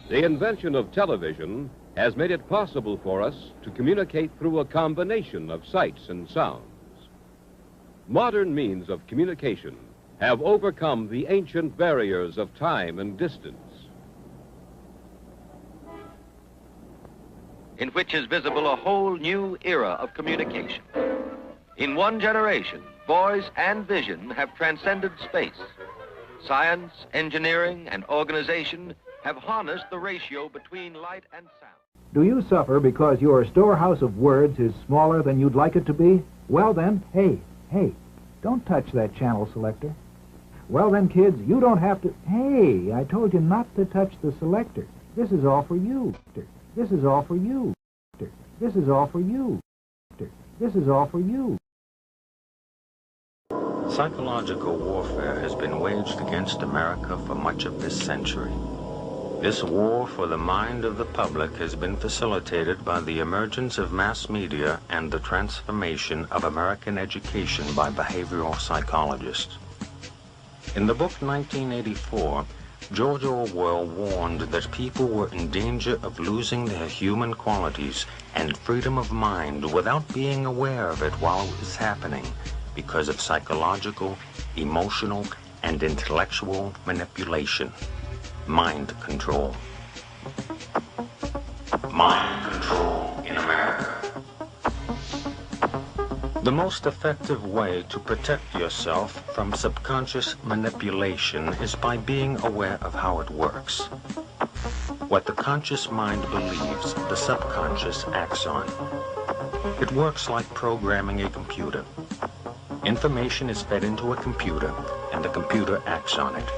The invention of television has made it possible for us to communicate through a combination of sights and sounds. Modern means of communication have overcome the ancient barriers of time and distance. In which is visible a whole new era of communication. In one generation, voice and vision have transcended space. Science, engineering, and organization have harnessed the ratio between light and sound. Do you suffer because your storehouse of words is smaller than you'd like it to be? Well then, hey, don't touch that channel selector. Well then, kids, you don't have to... Hey, I told you not to touch the selector. This is all for you. This is all for you. This is all for you. This is all for you. Psychological warfare has been waged against America for much of this century. This war for the mind of the public has been facilitated by the emergence of mass media and the transformation of American education by behavioral psychologists. In the book 1984, George Orwell warned that people were in danger of losing their human qualities and freedom of mind without being aware of it while it was happening because of psychological, emotional, and intellectual manipulation. Mind control. Mind control in America. The most effective way to protect yourself from subconscious manipulation is by being aware of how it works. What the conscious mind believes, the subconscious acts on. It works like programming a computer. Information is fed into a computer, and the computer acts on it.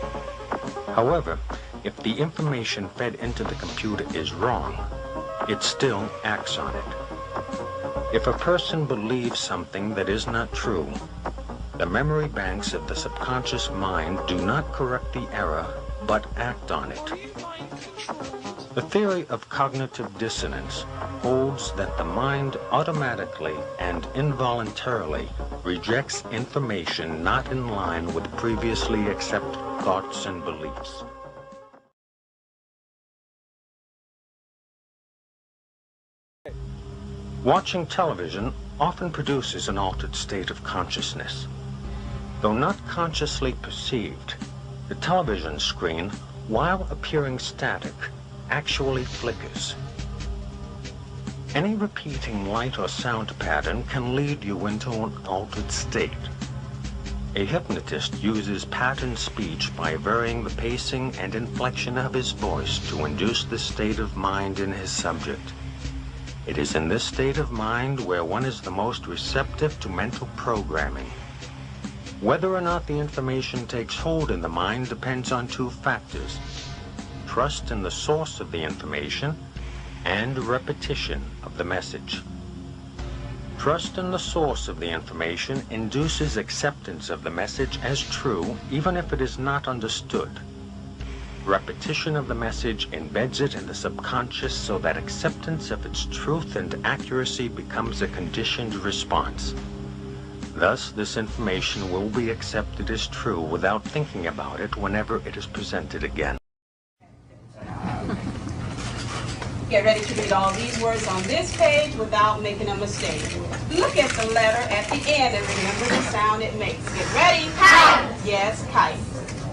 However, if the information fed into the computer is wrong, it still acts on it. If a person believes something that is not true, the memory banks of the subconscious mind do not correct the error, but act on it. The theory of cognitive dissonance holds that the mind automatically and involuntarily rejects information not in line with previously accepted thoughts and beliefs. Watching television often produces an altered state of consciousness. Though not consciously perceived, the television screen, while appearing static, actually flickers. Any repeating light or sound pattern can lead you into an altered state. A hypnotist uses patterned speech by varying the pacing and inflection of his voice to induce this state of mind in his subject. It is in this state of mind where one is the most receptive to mental programming. Whether or not the information takes hold in the mind depends on two factors: trust in the source of the information and repetition of the message. Trust in the source of the information induces acceptance of the message as true, even if it is not understood. Repetition of the message embeds it in the subconscious so that acceptance of its truth and accuracy becomes a conditioned response. Thus, this information will be accepted as true without thinking about it whenever it is presented again. Get ready to read all these words on this page without making a mistake. Look at the letter at the end and remember the sound it makes. Get ready. Kite. Yes, kite.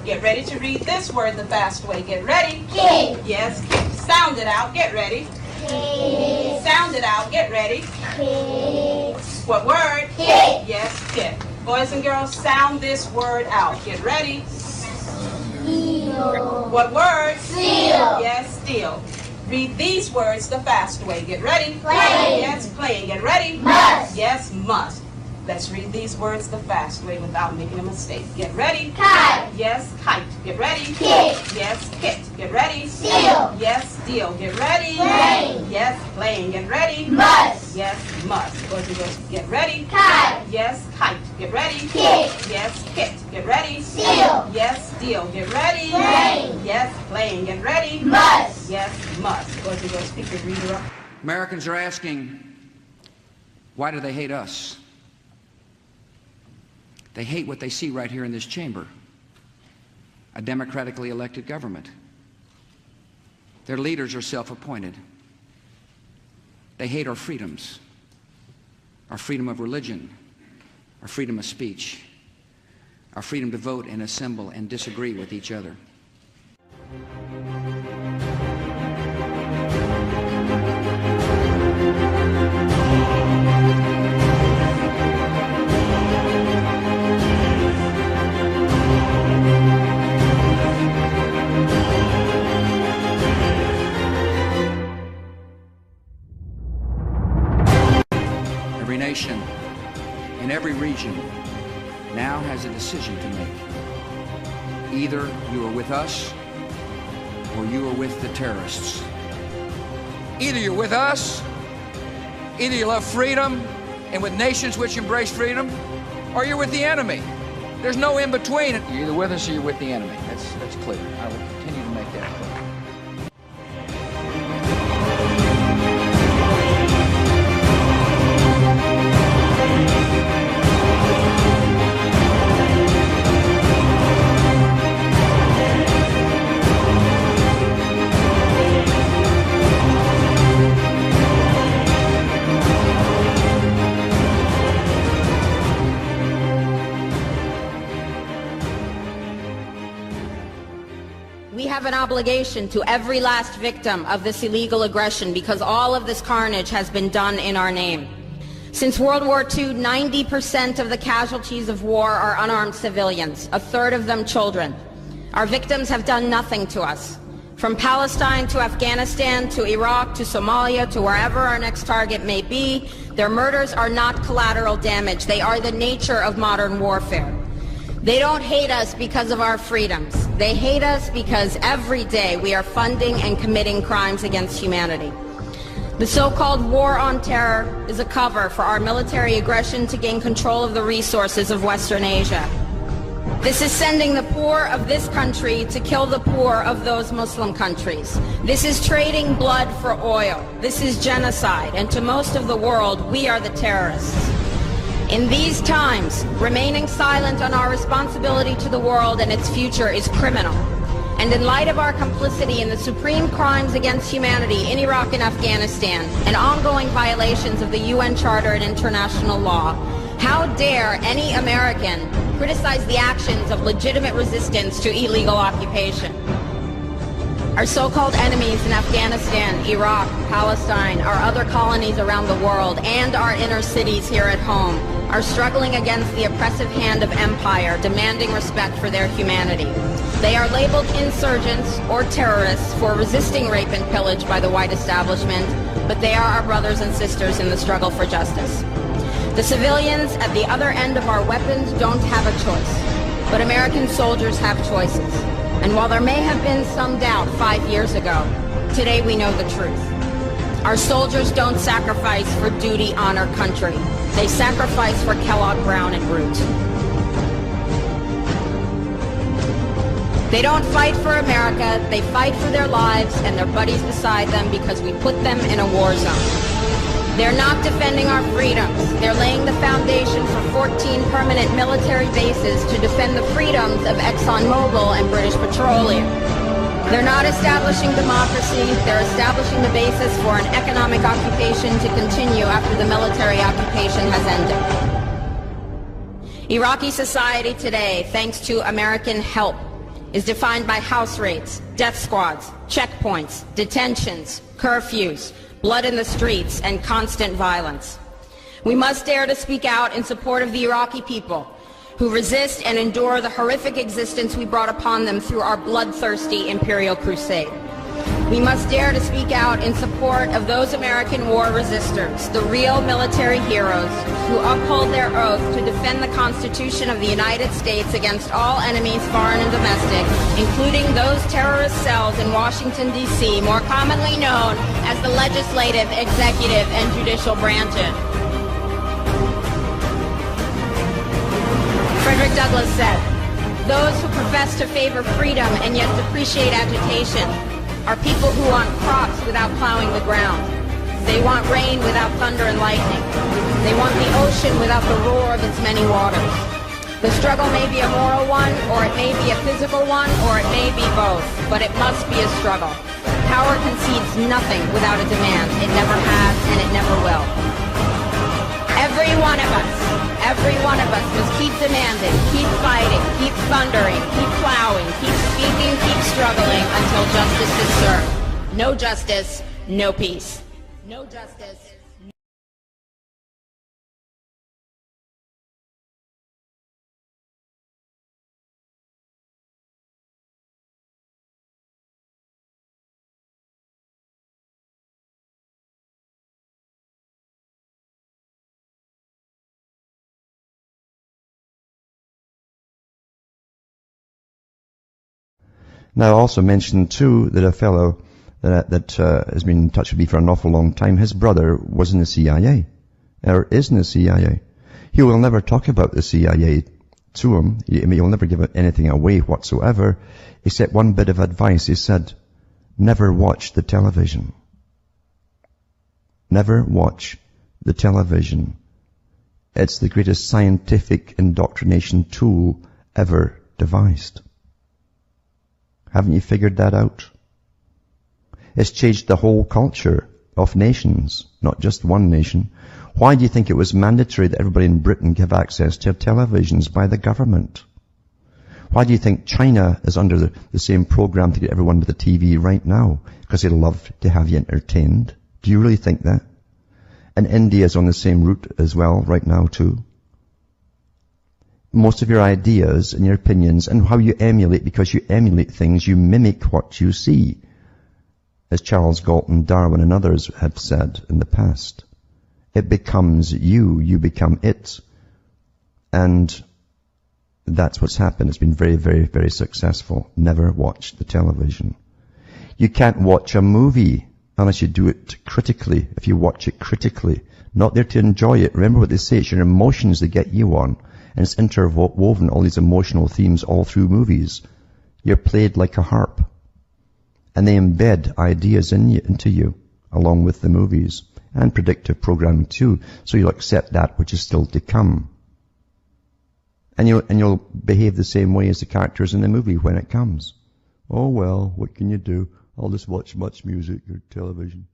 Get ready to read this word the fast way. Get ready. Kid. Yes, kid. Sound it out. Get ready. Kid. Sound it out. Get ready. Kid. What word? Kid. Yes, kid. Boys and girls, sound this word out. Get ready. Seal. What word? Seal. Yes, steal. Read these words the fast way. Get ready. Play. Yes, playing. Get ready. Must. Yes, must. Let's read these words the fast way without making a mistake. Get ready. Kite. Yes, kite. Get ready. Kit. Yes, kit. Get ready. Seal. Yes, steal. Get ready. Play. Yes, playing. Get ready. Must. Yes, must. Boys and girls, get ready. Kite. Yes, kite. Get ready. Kit. Yes, kit. Get ready. Seal. Yes, steal. Get ready. Play. Yes, playing. Get ready. Must. Yes, must. Boys and girls, speak the reader up. Americans are asking, why do they hate us? They hate what they see right here in this chamber, a democratically elected government. Their leaders are self-appointed. They hate our freedoms, our freedom of religion, our freedom of speech, our freedom to vote and assemble and disagree with each other. Every nation in every region now has a decision to make. Either you are with us or you are with the terrorists. Either you're with us, either you love freedom and with nations which embrace freedom, or you're with the enemy. There's no in between. You're either with us or you're with the enemy. That's clear. I will continue to make that clear. We have an obligation to every last victim of this illegal aggression because all of this carnage has been done in our name. Since World War II, 90% of the casualties of war are unarmed civilians, a third of them children. Our victims have done nothing to us. From Palestine to Afghanistan to Iraq to Somalia to wherever our next target may be, their murders are not collateral damage. They are the nature of modern warfare. They don't hate us because of our freedoms. They hate us because every day we are funding and committing crimes against humanity. The so-called war on terror is a cover for our military aggression to gain control of the resources of Western Asia. This is sending the poor of this country to kill the poor of those Muslim countries. This is trading blood for oil. This is genocide, and to most of the world, we are the terrorists. In these times, remaining silent on our responsibility to the world and its future is criminal. And in light of our complicity in the supreme crimes against humanity in Iraq and Afghanistan and ongoing violations of the UN Charter and international law, how dare any American criticize the actions of legitimate resistance to illegal occupation? Our so-called enemies in Afghanistan, Iraq, Palestine, our other colonies around the world, and our inner cities here at home are struggling against the oppressive hand of empire, demanding respect for their humanity. They are labeled insurgents or terrorists for resisting rape and pillage by the white establishment, but they are our brothers and sisters in the struggle for justice. The civilians at the other end of our weapons don't have a choice, but American soldiers have choices. And while there may have been some doubt 5 years ago, today we know the truth. Our soldiers don't sacrifice for duty, honor, country. They sacrifice for Kellogg, Brown, and Root. They don't fight for America, they fight for their lives and their buddies beside them because we put them in a war zone. They're not defending our freedoms. They're laying the foundation for 14 permanent military bases to defend the freedoms of ExxonMobil and British Petroleum. They're not establishing democracy. They're establishing the basis for an economic occupation to continue after the military occupation has ended. Iraqi society today, thanks to American help, is defined by house raids, death squads, checkpoints, detentions, curfews, blood in the streets, and constant violence. We must dare to speak out in support of the Iraqi people who resist and endure the horrific existence we brought upon them through our bloodthirsty imperial crusade. We must dare to speak out in support of those American war resistors, the real military heroes who uphold their oath to defend the Constitution of the United States against all enemies, foreign and domestic, including those terrorist cells in Washington, D.C., more commonly known as the legislative, executive, and judicial branches. Frederick Douglass said, "Those who profess to favor freedom and yet depreciate agitation are people who want crops without plowing the ground. They want rain without thunder and lightning. They want the ocean without the roar of its many waters." The struggle may be a moral one, or it may be a physical one, or it may be both, but it must be a struggle. Power concedes nothing without a demand. It never has, and it never will. Every one of us must keep demanding, keep fighting, keep thundering, keep plowing, keep speaking, keep struggling until justice is served. No justice, no peace. No justice. Now, I also mentioned, too, that a fellow that has been in touch with me for an awful long time, his brother was in the CIA, or is in the CIA. He will never talk about the CIA to him. He'll never give anything away whatsoever, except one bit of advice. He said, never watch the television. Never watch the television. It's the greatest scientific indoctrination tool ever devised. Haven't you figured that out? It's changed the whole culture of nations, not just one nation. Why do you think it was mandatory that everybody in Britain give access to televisions by the government? Why do you think China is under the same program to get everyone with a TV right now? Because they love to have you entertained. Do you really think that? And India is on the same route as well right now too. Most of your ideas and your opinions and how you emulate, because you emulate things, you mimic what you see. As Charles Galton, Darwin and others have said in the past. It becomes you, you become it. And that's what's happened. It's been very, very, very successful. Never watch the television. You can't watch a movie unless you do it critically. If you watch it critically, not there to enjoy it. Remember what they say, it's your emotions that get you on. And it's interwoven, all these emotional themes all through movies. You're played like a harp. And they embed ideas into you, along with the movies. And predictive programming too. So you'll accept that which is still to come. And you'll behave the same way as the characters in the movie when it comes. Oh well, what can you do? I'll just watch much music or television.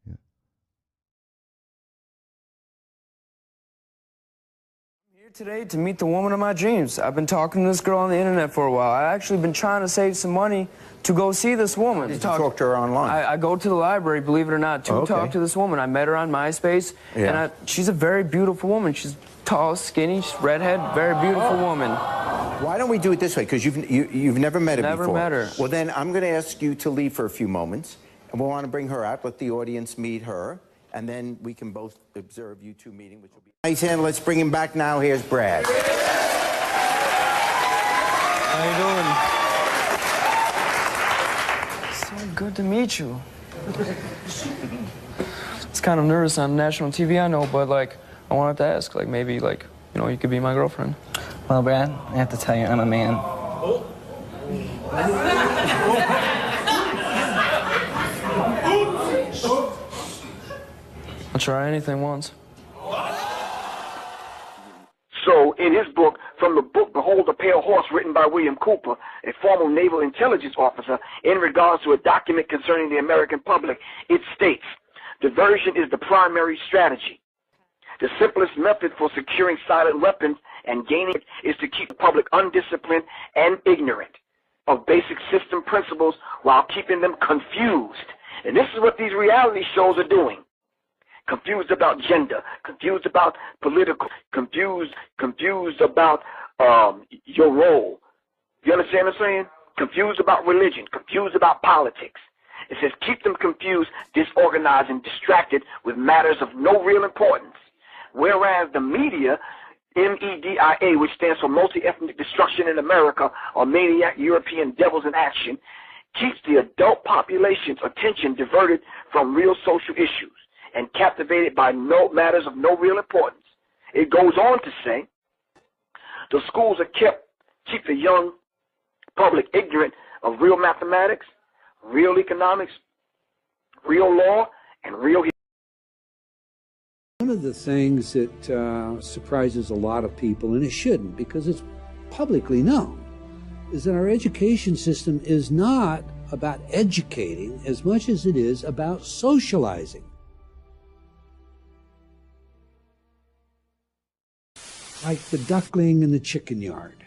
Yeah. Today to meet the woman of my dreams. I've been talking to this girl on the internet for a while. I've actually been trying to save some money to go see this woman. Did you talk to her online? I go to the library, believe it or not, to talk to this woman. I met her on MySpace, and she's a very beautiful woman. She's tall, skinny, she's redhead, very beautiful woman. Why don't we do it this way? Because you've never met her before. Never met her. Well, then I'm going to ask you to leave for a few moments, and we'll want to bring her out, let the audience meet her, and then we can both observe you two meeting, which will be nice. And let's bring him back now. Here's Brad. How you doing? So good to meet you. It's kind of nervous on national TV, I know, but like I wanted to ask, like maybe like you could be my girlfriend. Well, Brad, I have to tell you, I'm a man. I'll try anything once. So, in his book, from the book Behold the Pale Horse, written by William Cooper, a former naval intelligence officer, in regards to a document concerning the American public, it states, diversion is the primary strategy. The simplest method for securing silent weapons and gaining it is to keep the public undisciplined and ignorant of basic system principles while keeping them confused. And this is what these reality shows are doing. Confused about gender, confused about political, confused about your role. You understand what I'm saying? Confused about religion, confused about politics. It says keep them confused, disorganized, and distracted with matters of no real importance. Whereas the media, MEDIA, which stands for Multi-Ethnic Destruction in America, or Maniac European Devils in Action, keeps the adult population's attention diverted from real social issues and captivated by matters of no real importance. It goes on to say, the schools are keep the young public ignorant of real mathematics, real economics, real law, and real history. One of the things that surprises a lot of people, and it shouldn't because it's publicly known, is that our education system is not about educating as much as it is about socializing. Like the duckling in the chicken yard.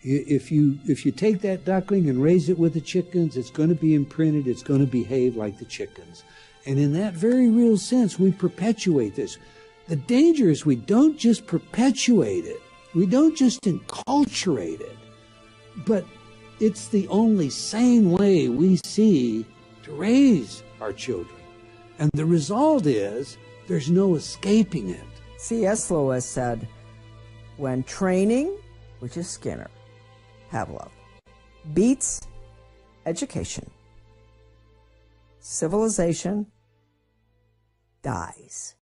If you take that duckling and raise it with the chickens, it's going to be imprinted, it's going to behave like the chickens. And in that very real sense, we perpetuate this. The danger is we don't just perpetuate it, we don't just enculturate it, but it's the only sane way we see to raise our children. And the result is there's no escaping it. C.S. Lewis said, when training, which is Skinner, Pavlov, beats education, civilization dies.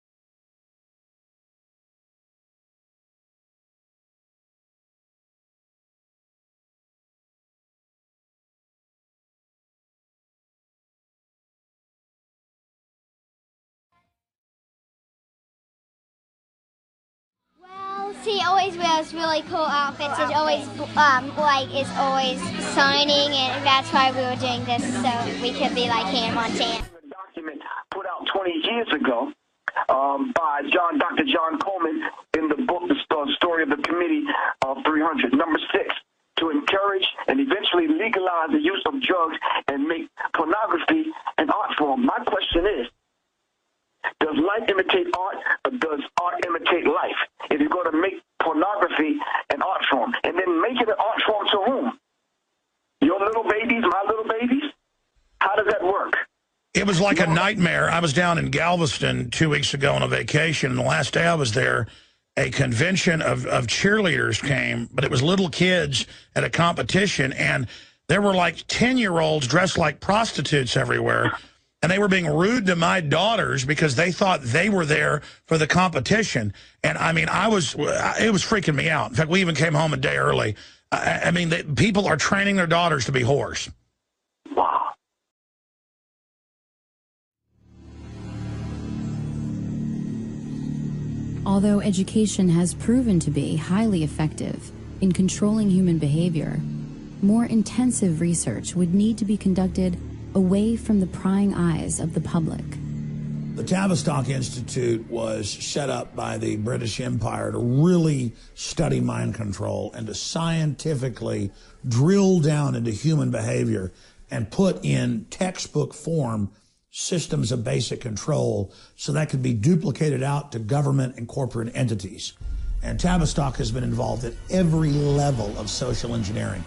He always wears really cool outfits. It's always is always signing, and that's why we were doing this, so we could be like Hannah Montana. A document put out 20 years ago by Dr. John Coleman in the book, The Story of the Committee of 300, number 6, to encourage and eventually legalize the use of drugs and make pornography an art form. My question is, does life imitate art, or does art imitate life? If you're going to make pornography an art form, and then make it an art form to whom? Your little babies, my little babies? How does that work? It was like a nightmare. I was down in Galveston 2 weeks ago on a vacation, and the last day I was there, a convention of cheerleaders came, but it was little kids at a competition, and there were like 10-year-olds dressed like prostitutes everywhere. And they were being rude to my daughters because they thought they were there for the competition. And I mean, it was freaking me out. In fact, we even came home a day early. I mean, people are training their daughters to be whores. Wow. Although education has proven to be highly effective in controlling human behavior, more intensive research would need to be conducted away from the prying eyes of the public. The Tavistock Institute was set up by the British Empire to really study mind control and to scientifically drill down into human behavior and put in textbook form systems of basic control so that could be duplicated out to government and corporate entities. And Tavistock has been involved at every level of social engineering.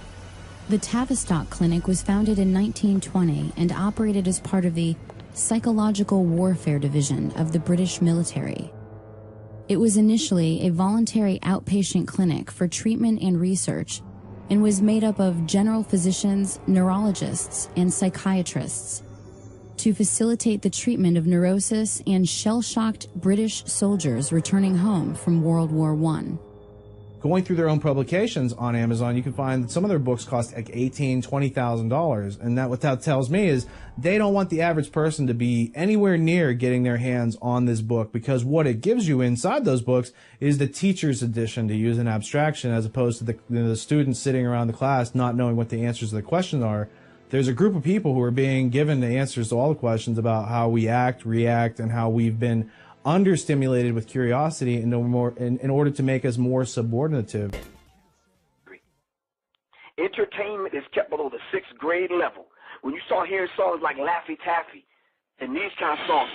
The Tavistock Clinic was founded in 1920 and operated as part of the Psychological Warfare Division of the British military. It was initially a voluntary outpatient clinic for treatment and research and was made up of general physicians, neurologists, and psychiatrists to facilitate the treatment of neurosis and shell-shocked British soldiers returning home from World War I. Going through their own publications on Amazon, you can find that some of their books cost like $18,000, $20,000. And what that tells me is they don't want the average person to be anywhere near getting their hands on this book, because what it gives you inside those books is the teacher's edition, to use an abstraction, as opposed to the students sitting around the class not knowing what the answers to the questions are. There's a group of people who are being given the answers to all the questions about how we act, react, and how we've been understimulated with curiosity in order to make us more subordinative. Entertainment is kept below the 6th grade level. When you start hearing songs like Laffy Taffy and these kind of songs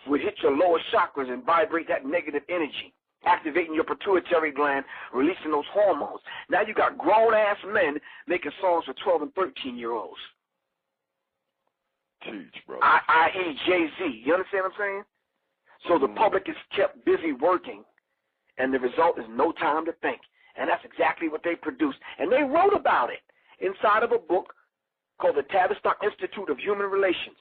would hit your lower chakras and vibrate that negative energy, activating your pituitary gland, releasing those hormones. Now you got grown-ass men making songs for 12 and 13-year-olds. Teach, bro. I.e. Jay-Z. You understand what I'm saying? So the public is kept busy working, and the result is no time to think. And that's exactly what they produced. And they wrote about it inside of a book called the Tavistock Institute of Human Relations,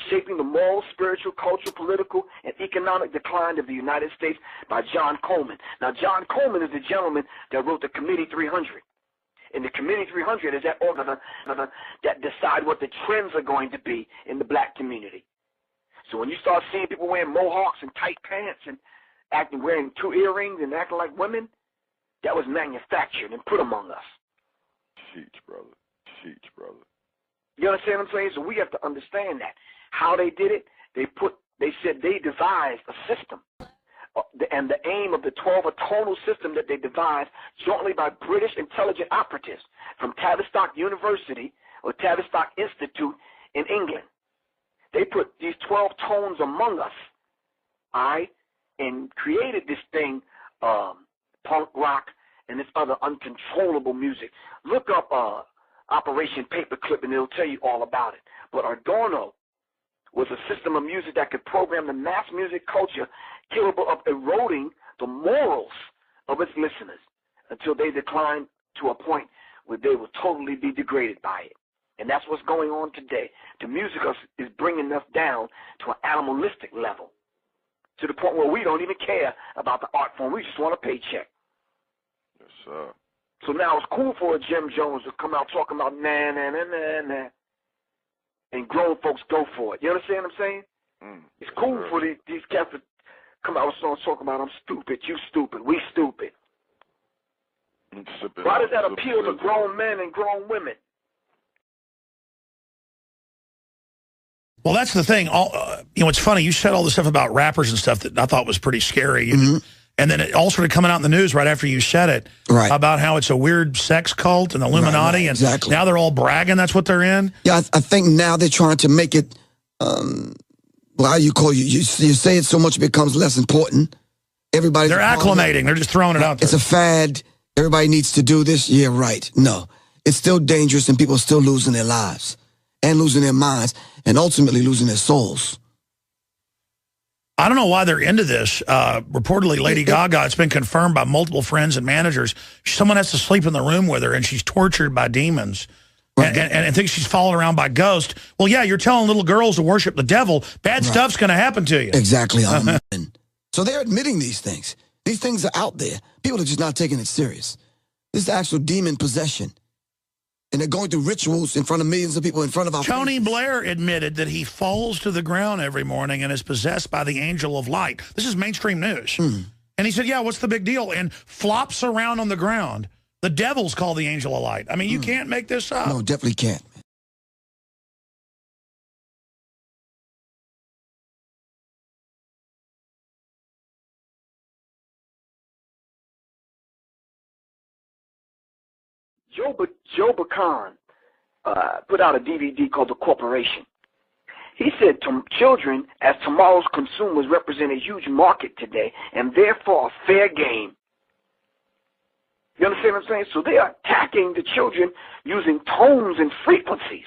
Shaping the Moral, Spiritual, Cultural, Political, and Economic Decline of the United States by John Coleman. Now, John Coleman is the gentleman that wrote the Committee 300. And the Committee 300 is that organ that decide what the trends are going to be in the black community. So when you start seeing people wearing mohawks and tight pants and wearing 2 earrings and acting like women, that was manufactured and put among us. Teach, brother. Teach, brother. You understand what I'm saying? So we have to understand that. How they did it, they said they devised a system. And the aim of the 12 tonal system that they devised jointly by British intelligence operatives from Tavistock University or Tavistock Institute in England. They put these 12 tones among us, all right, and created this thing, punk rock and this other uncontrollable music. Look up Operation Paperclip and it'll tell you all about it. But Adorno was a system of music that could program the mass music culture capable of eroding the morals of its listeners until they decline to a point where they will totally be degraded by it. And that's what's going on today. The music is bringing us down to an animalistic level, to the point where we don't even care about the art form. We just want a paycheck. Yes, sir. So now it's cool for a Jim Jones to come out talking about nah, nah, nah, nah, nah, and grown folks go for it. You understand what I'm saying? It's cool for these cats to come out with songs talking about I'm stupid, you stupid, we stupid. Why does that appeal to grown men and grown women? Well, that's the thing. It's funny. You said all this stuff about rappers and stuff that I thought was pretty scary. And then it all started coming out in the news right after you said it about how it's a weird sex cult and the Illuminati. Right, exactly. And now they're all bragging that's what they're in. Yeah, I think now they're trying to make it, well, how you call you say it so much it becomes less important. They're acclimating. They're just throwing it out there. It's a fad. Everybody needs to do this. Yeah, right. No, it's still dangerous and people are still losing their lives and losing their minds and ultimately losing their souls. I don't know why they're into this. Reportedly, Lady Gaga, it's been confirmed by multiple friends and managers. Someone has to sleep in the room with her, and she's tortured by demons. Right. And thinks she's followed around by ghosts. Well, yeah, you're telling little girls to worship the devil. Bad stuff's going to happen to you. Exactly. So they're admitting these things. These things are out there. People are just not taking it serious. This is actual demon possession. And they're going through rituals in front of millions of people in front of our Tony Blair admitted that he falls to the ground every morning and is possessed by the angel of light. This is mainstream news. And he said, yeah, what's the big deal? And flops around on the ground. The devil's called the angel of light. I mean, you can't make this up. No, definitely can't. Joe Bacan put out a DVD called The Corporation. He said children as tomorrow's consumers represent a huge market today and therefore a fair game. You understand what I'm saying? So they are attacking the children using tones and frequencies.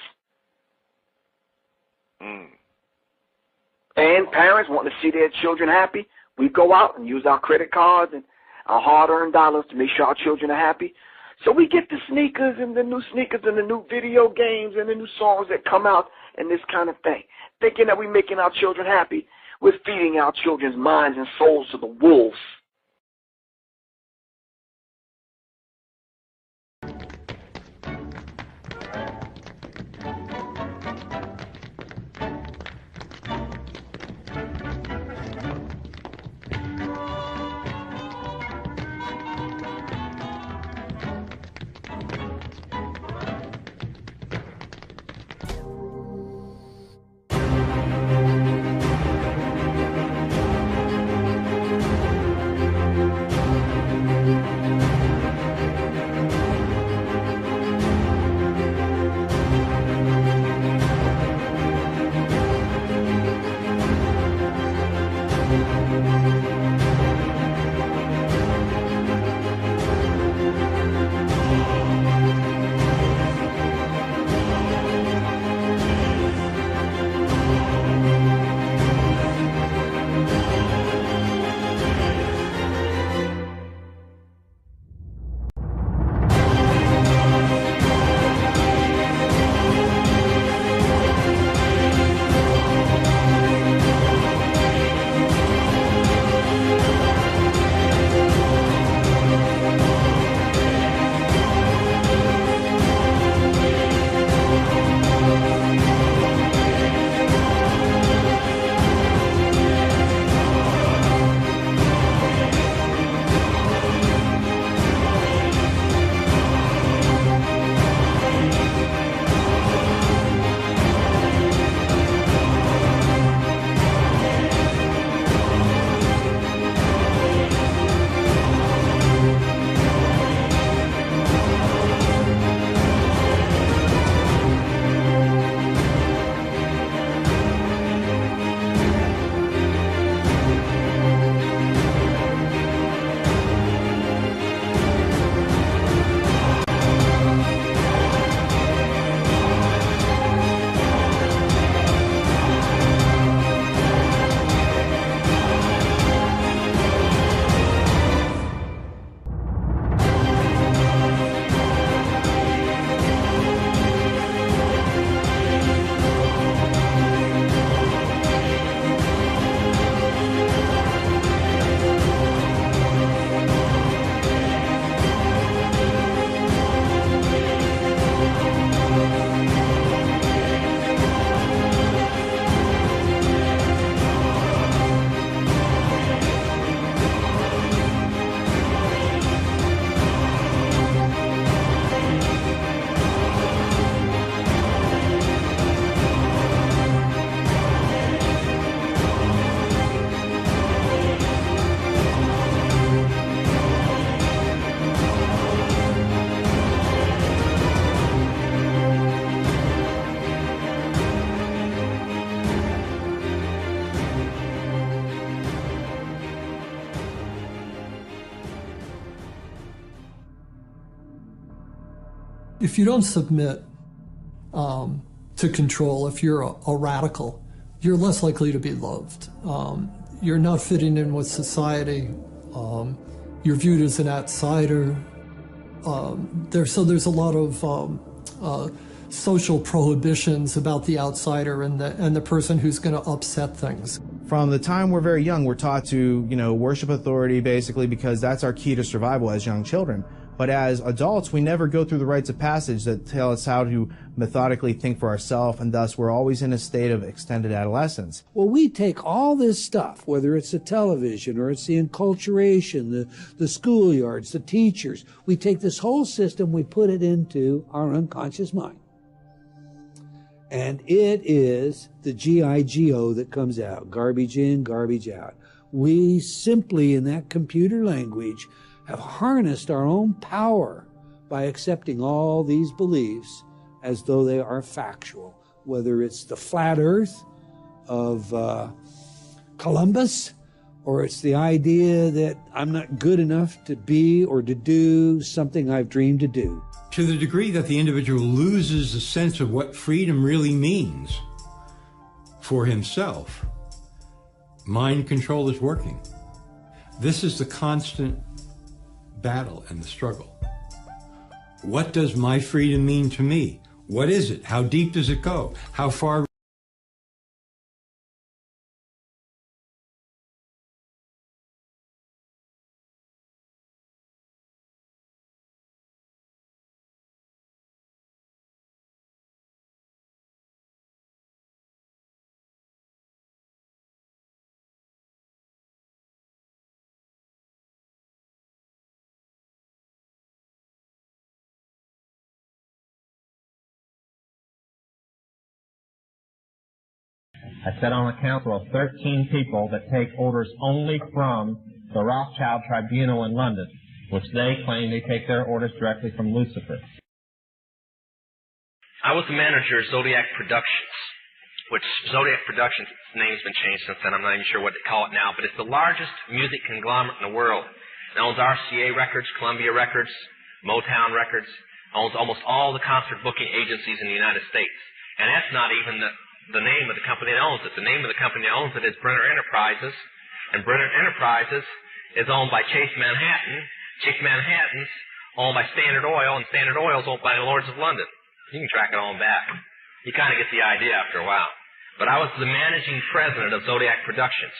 And parents want to see their children happy. We go out and use our credit cards and our hard-earned dollars to make sure our children are happy. So we get the sneakers and the new video games and the new songs that come out and this kind of thing. Thinking that we're making our children happy, we're feeding our children's minds and souls to the wolves. if you don't submit to control, if you're a radical, you're less likely to be loved. You're not fitting in with society. You're viewed as an outsider. So there's a lot of social prohibitions about the outsider and the person who's going to upset things. From the time we're very young, we're taught to, worship authority basically because that's our key to survival as young children. But as adults, we never go through the rites of passage that tell us how to methodically think for ourselves, and thus we're always in a state of extended adolescence. Well, we take all this stuff, whether it's the television or it's the enculturation, the schoolyards, the teachers, we take this whole system, we put it into our unconscious mind. And it is the G-I-G-O that comes out, garbage in, garbage out. We simply, in that computer language, have harnessed our own power by accepting all these beliefs as though they are factual, whether it's the flat earth of Columbus, or it's the idea that I'm not good enough to be or to do something I've dreamed to do. To the degree that the individual loses a sense of what freedom really means for himself, mind control is working. This is the constant battle and the struggle. What does my freedom mean to me? What is it? How deep does it go? How far? I sit on a council of 13 people that take orders only from the Rothschild Tribunal in London, which they claim they take their orders directly from Lucifer. I was the manager of Zodiac Productions, which Zodiac Productions, its name's been changed since then. I'm not even sure what they call it now, but it's the largest music conglomerate in the world. It owns RCA Records, Columbia Records, Motown Records, owns almost all the concert booking agencies in the United States. And that's not even the name of the company that owns it. The name of the company that owns it is Brenner Enterprises, and Brenner Enterprises is owned by Chase Manhattan. Chase Manhattan's owned by Standard Oil, and Standard Oil's owned by the Lords of London. You can track it all back. You kind of get the idea after a while. But I was the managing president of Zodiac Productions.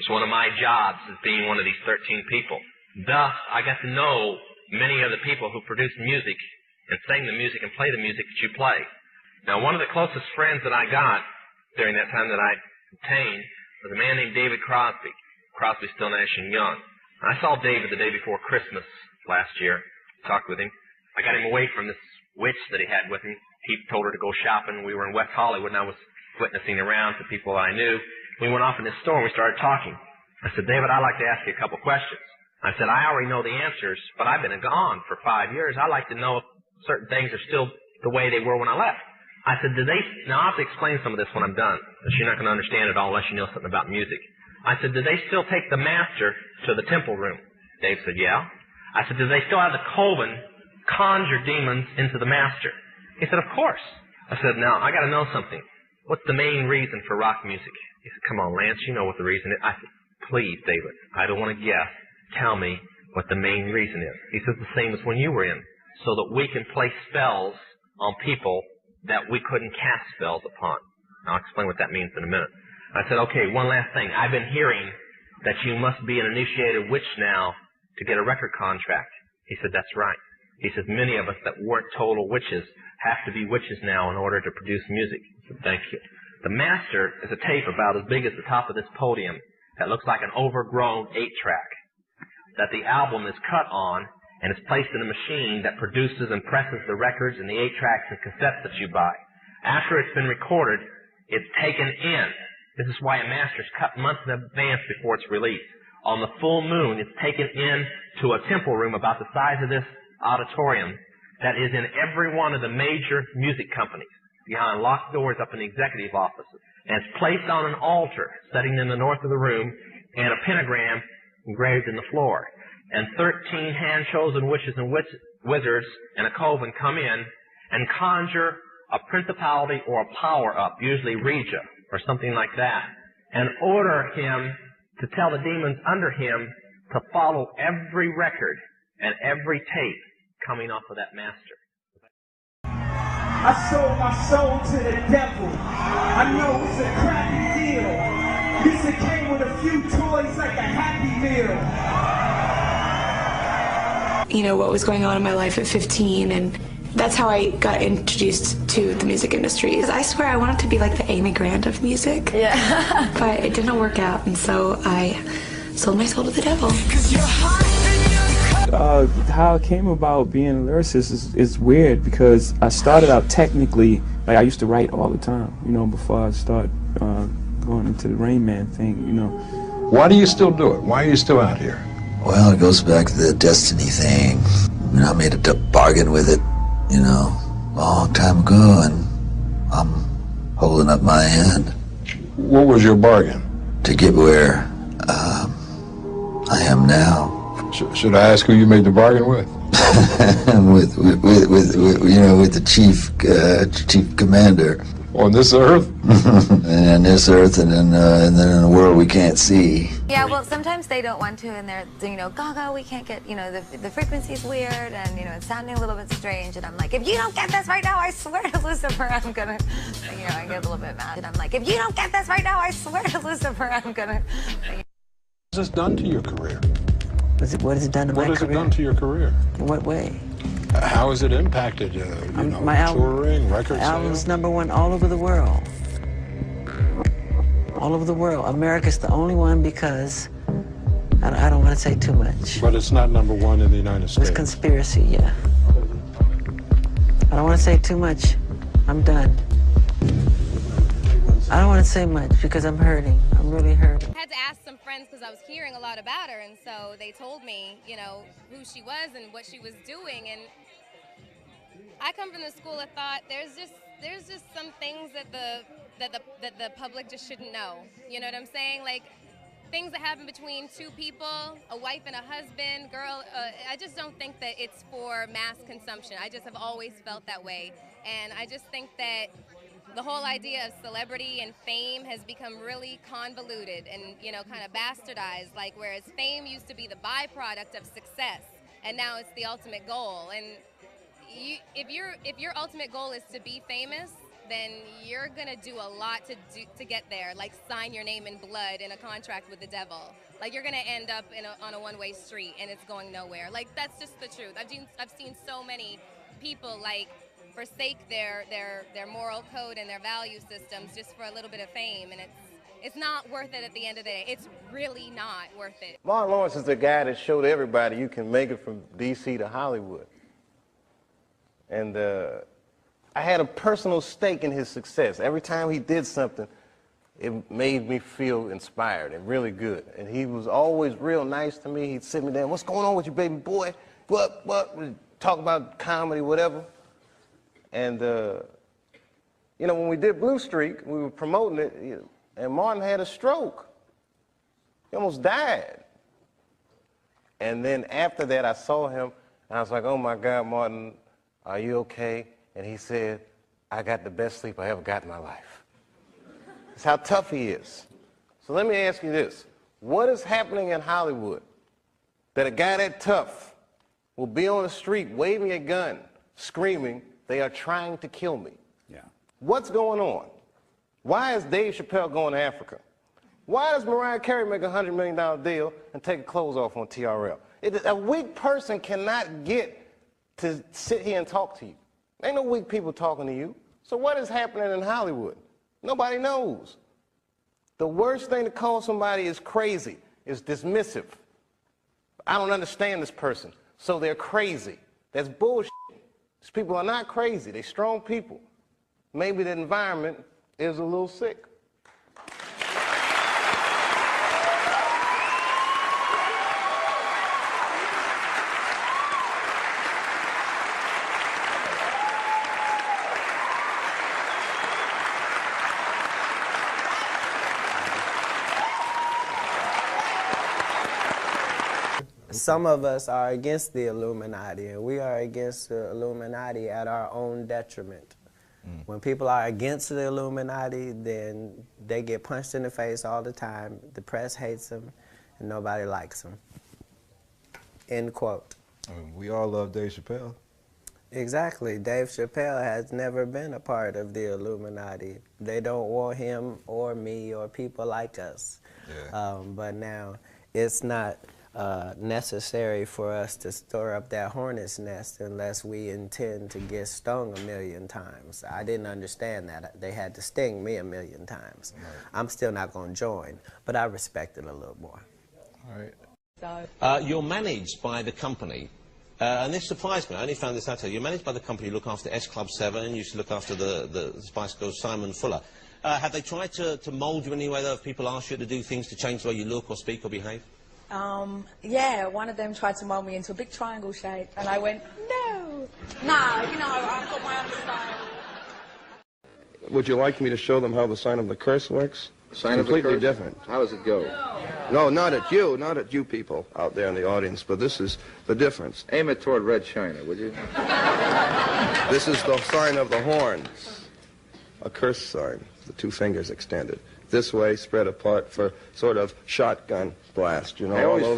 It's one of my jobs as being one of these 13 people. Thus, I got to know many of the people who produce music and sing the music and play the music that you play. Now, one of the closest friends that I got during that time that I obtained was a man named David Crosby. Crosby, Still, Nash & Young. I saw David the day before Christmas last year, talked with him. I got him away from this witch that he had with him. He told her to go shopping. We were in West Hollywood, and I was witnessing around to people I knew. We went off in this store, and we started talking. I said, David, I'd like to ask you a couple questions. I said, I already know the answers, but I've been gone for 5 years. I'd like to know if certain things are still the way they were when I left. I said, now I'll have to explain some of this when I'm done, because you're not going to understand it all unless you know something about music. I said, do they still take the master to the temple room? Dave said, yeah. I said, do they still have the coven conjure demons into the master? He said, of course. I said, now, I got to know something. What's the main reason for rock music? He said, come on, Lance, you know what the reason is. I said, please, David, I don't want to guess. Tell me what the main reason is. He says, the same as when you were in, so that we can play spells on people that we couldn't cast spells upon. I'll explain what that means in a minute. I said, okay, one last thing. I've been hearing that you must be an initiated witch now to get a record contract. He said, that's right. He says, many of us that weren't total witches have to be witches now in order to produce music. I said, thank you. The master is a tape about as big as the top of this podium that looks like an overgrown 8-track that the album is cut on, and it's placed in a machine that produces and presses the records and the 8-tracks and cassettes that you buy. After it's been recorded, it's taken in. This is why a master's cut months in advance before it's released. On the full moon, it's taken in to a temple room about the size of this auditorium that is in every one of the major music companies, behind locked doors up in the executive offices. And it's placed on an altar sitting in the north of the room, and a pentagram engraved in the floor. And 13 hand-chosen witches and wizards and a coven come in and conjure a principality or a power up, usually Regia or something like that, and order him to tell the demons under him to follow every record and every tape coming off of that master. I sold my soul to the devil. I know it's a crappy deal. This it came with a few toys like a Happy Meal. You know, what was going on in my life at 15, and that's how I got introduced to the music industry. I swear I wanted to be like the Amy Grant of music. Yeah. But it didn't work out, and so I sold my soul to the devil. How I came about being a lyricist is weird, because I started out technically, like I used to write all the time, you know, before I started going into the Rain Man thing, you know. Why do you still do it? Why are you still out here? Well, it goes back to the destiny thing. You know, I made a bargain with it, you know, a long time ago, and I'm holding up my end. What was your bargain? To get where I am now. Should I ask who you made the bargain with? with the chief commander. On this earth? And on this earth, and then in a world we can't see. Yeah, well, sometimes they don't want to, and they're, you know, Gaga, we can't get, you know, the frequency's weird, and, you know, it's sounding a little bit strange, and I'm like, if you don't get this right now, I swear to Lucifer, I'm gonna, you know, I get a little bit mad, and I'm like, if you don't get this right now, I swear to Lucifer, I'm gonna. What has this done to your career? What has it done to my career? What has it done to your career? In what way? How has it impacted, my touring, record album's sales? #1 all over the world. All over the world. America's the only one, because I don't want to say too much. But it's not #1 in the United States. It's conspiracy, yeah. I don't want to say too much. I'm done. I don't want to say much because I'm hurting. I'm really hurting. I had to ask some friends because I was hearing a lot about her, and so they told me, you know, who she was and what she was doing. And I come from the school of thought. There's just some things that the public just shouldn't know. You know what I'm saying? Like things that happen between two people, a wife and a husband, girl. I just don't think that it's for mass consumption. I just have always felt that way, and I just think that the whole idea of celebrity and fame has become really convoluted and, you know, kind of bastardized, like whereas fame used to be the byproduct of success, and now it's the ultimate goal. And if your ultimate goal is to be famous, then you're gonna do a lot to get there, like sign your name in blood in a contract with the devil. Like you're gonna end up on a one-way street and it's going nowhere. Like that's just the truth. I've seen so many people like forsake their moral code and their value systems just for a little bit of fame, and it's not worth it at the end of the day. It's really not worth it. Martin Lawrence is the guy that showed everybody you can make it from D.C. to Hollywood. And I had a personal stake in his success. Every time he did something, it made me feel inspired and really good. And he was always real nice to me. He'd sit me down, what's going on with you, baby boy? What? We'd talk about comedy, whatever. And, you know, when we did Blue Streak, we were promoting it, and Martin had a stroke. He almost died. And then after that, I saw him, and I was like, oh, my God, Martin, are you okay? And he said, I got the best sleep I ever got in my life. That's how tough he is. So let me ask you this. What is happening in Hollywood that a guy that tough will be on the street waving a gun, screaming, they are trying to kill me? Yeah. What's going on? Why is Dave Chappelle going to Africa? Why does Mariah Carey make a $100 million deal and take her clothes off on TRL? A weak person cannot get to sit here and talk to you. Ain't no weak people talking to you. So what is happening in Hollywood? Nobody knows. The worst thing to call somebody is crazy, is dismissive. I don't understand this person, so they're crazy. That's bullshit. These people are not crazy. They're strong people. Maybe the environment is a little sick. some of us are against the Illuminati, and we are against the Illuminati at our own detriment. When people are against the Illuminati, then they get punched in the face all the time. The press hates them, and nobody likes them. End quote. We all love Dave Chappelle. Exactly. Dave Chappelle has never been a part of the Illuminati. They don't want him or me or people like us. Yeah. But now it's not necessary for us to stir up that hornet's nest unless we intend to get stung 1,000,000 times. I didn't understand that. They had to sting me 1,000,000 times. Right. I'm still not going to join, but I respect it a little more. All right. You're managed by the company, and this surprised me. I only found this out. You're managed by the company. You look after S Club 7. You used to look after the Spice Girls, Simon Fuller. Have they tried to mould you in any way, though, if people ask you to do things to change the way you look or speak or behave? Yeah, one of them tried to mold me into a big triangle shape, and I went, no. Nah, you know, I've got my own style. Would you like me to show them how the sign of the curse works? Sign completely of the curse? different. How does it go? No, not at you people out there in the audience, but this is the difference. Aim it toward Red China, would you? This is the sign of the horns, a curse sign, the 2 fingers extended. This way, spread apart for sort of shotgun blast, you know. I always